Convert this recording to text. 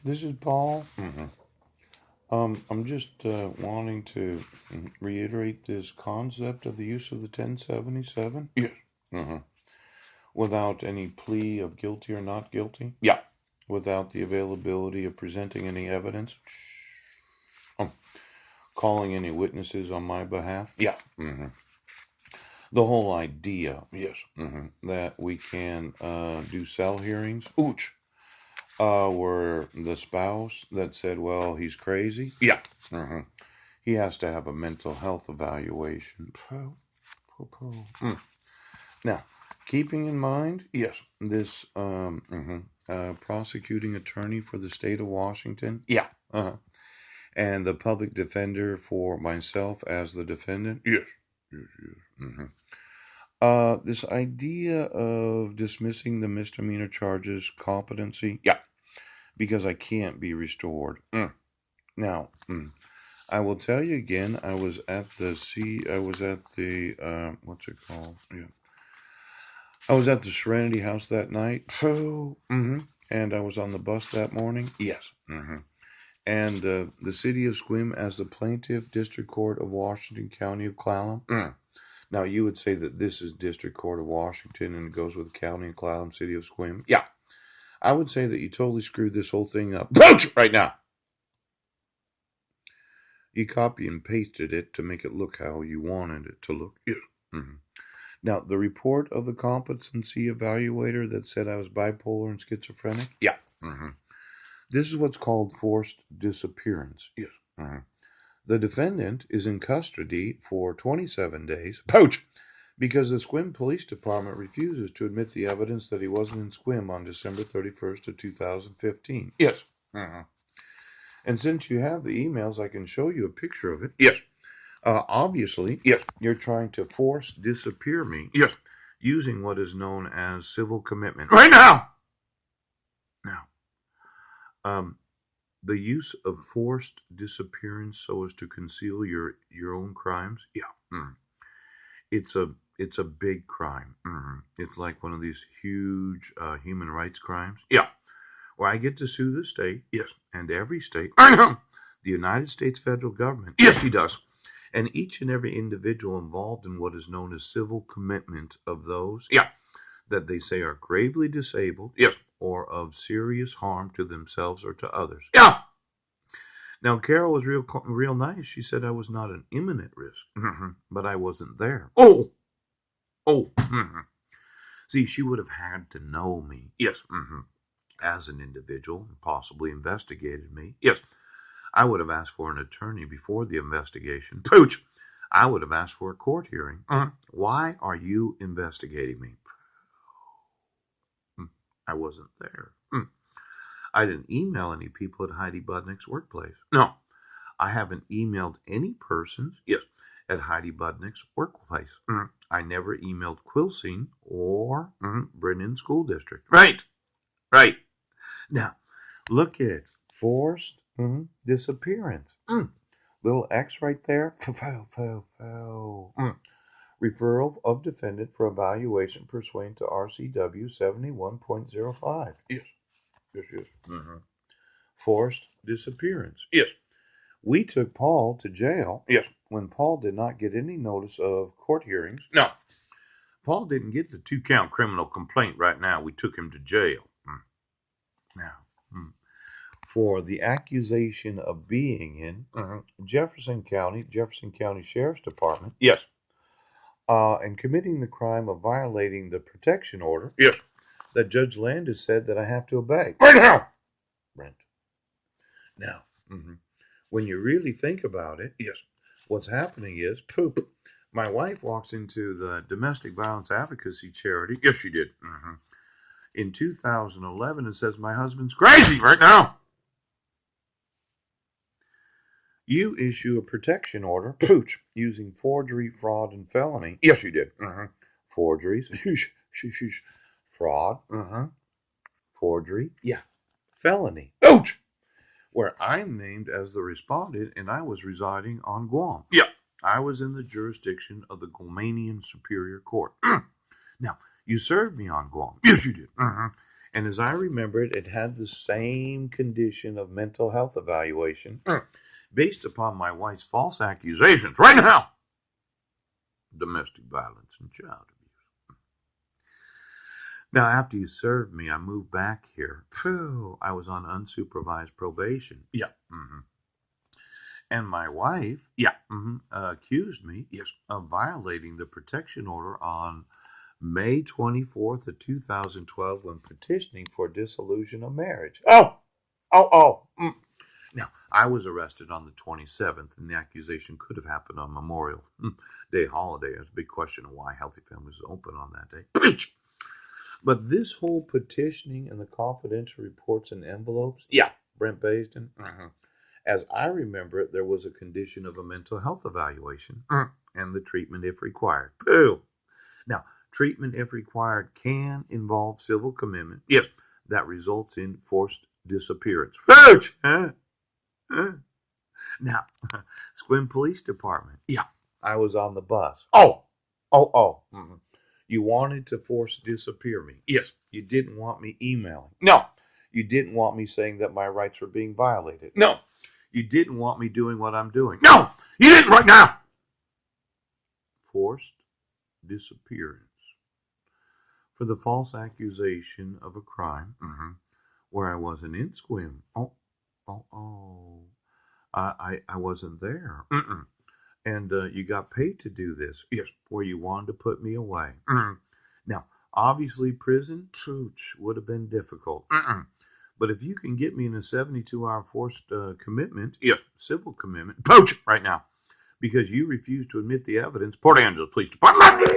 This is Paul. I'm just wanting to reiterate this concept of the use of the 1077. Yes. Mm-hmm. Without any plea of guilty or not guilty, Yeah. without the availability of presenting any evidence, um, calling any witnesses on my behalf. Yeah. hmm The whole idea Yes. that we can do cell hearings Ooch. where the spouse that said, well, he's crazy, Yeah. he has to have a mental health evaluation. Now, keeping in mind Yes. this prosecuting attorney for the state of Washington Yeah. and the public defender for myself as the defendant. Yes. This idea of dismissing the misdemeanor charges competency. Yeah. Because I can't be restored. Now, I will tell you again. I was at the what's it called? Yeah. I was at the Serenity House that night. And I was on the bus that morning. Yes. And the city of Sequim as the plaintiff, District Court of Washington, County of Clallam. Now, you would say that this is District Court of Washington and it goes with County of Clallam, City of Sequim. Yeah. I would say that you totally screwed this whole thing up. Right now. You copy and pasted it to make it look how you wanted it to look. Yes. Now, the report of the competency evaluator that said I was bipolar and schizophrenic. Yeah. This is what's called forced disappearance. Yes. The defendant is in custody for 27 days Pouch. because the Sequim Police Department refuses to admit the evidence that he wasn't in Sequim on December 31st of 2015. Yes. And since you have the emails, I can show you a picture of it. Yes. Obviously, Yes. you're trying to force disappear me. Yes. Using what is known as civil commitment. Right now. Now, the use of forced disappearance so as to conceal your own crimes. Yeah. It's a big crime. It's like one of these huge human rights crimes. Yeah. Where I get to sue the state. Yes. And every state. I know. The United States federal government. Yes, he does. And each and every individual involved in what is known as civil commitment of those Yeah. that they say are gravely disabled. Yes. Or of serious harm to themselves or to others. Yeah. Now, Carol was real nice. She said I was not an imminent risk, but I wasn't there. Oh. See, she would have had to know me. Yes. As an individual and possibly investigated me. Yes. I would have asked for an attorney before the investigation. Pooch. I would have asked for a court hearing. Uh-huh. Why are you investigating me? I wasn't there. I didn't email any people at Heidi Budnick's workplace. No. I haven't emailed any persons Yes. at Heidi Budnick's workplace. I never emailed Quilcene or Brennan School District. Right. Right. Now, look at forced disappearance. Little X right there. Referral of defendant for evaluation pursuant to RCW 71.05. Yes. Yes. Forced disappearance. Yes. We took Paul to jail. Yes. When Paul did not get any notice of court hearings. No. Paul didn't get the 2-count criminal complaint right now. We took him to jail. Now, for the accusation of being in Jefferson County Sheriff's Department. Yes. And committing the crime of violating the protection order. Yes. That Judge Landis said that I have to obey. Right now. Brent. Now, when you really think about it, yes, what's happening is, my wife walks into the domestic violence advocacy charity. Yes, she did. In 2011 and says my husband's crazy right now. You issue a protection order using forgery, fraud, and felony. Yes, you did. Forgeries, fraud, forgery, felony. Ouch! Where I'm named as the respondent and I was residing on Guam. Yeah. I was in the jurisdiction of the Guamanian Superior Court. Now, you served me on Guam. Yes, you did. And as I remember it, it had the same condition of mental health evaluation based upon my wife's false accusations right now. Domestic violence and child abuse. Now, after you served me, I moved back here. Phew, I was on unsupervised probation. Yeah. Mm-hmm. And my wife accused me of violating the protection order on May 24th of 2012 when petitioning for dissolution of marriage. Now, I was arrested on the 27th, and the accusation could have happened on Memorial Day holiday. There's a big question of why Healthy Families is open on that day. But this whole petitioning and the confidential reports and envelopes, Yeah. Brent Baisden, as I remember it, there was a condition of a mental health evaluation and the treatment if required. Pooh. Now, treatment if required can involve civil commitment. Yes. That results in forced disappearance. Pooch! Now, Squim Police Department. Yeah. I was on the bus. Oh. You wanted to force disappear me. Yes. You didn't want me emailing. No. You didn't want me saying that my rights were being violated. No. You didn't want me doing what I'm doing. No. You didn't right now. Forced disappearance for the false accusation of a crime where I wasn't in Squim. I wasn't there. And you got paid to do this. Yes. Where you wanted to put me away. Now, obviously, prison would have been difficult. But if you can get me in a 72-hour forced commitment, civil commitment, Poach right now, because you refuse to admit the evidence, Port Angeles Police Department.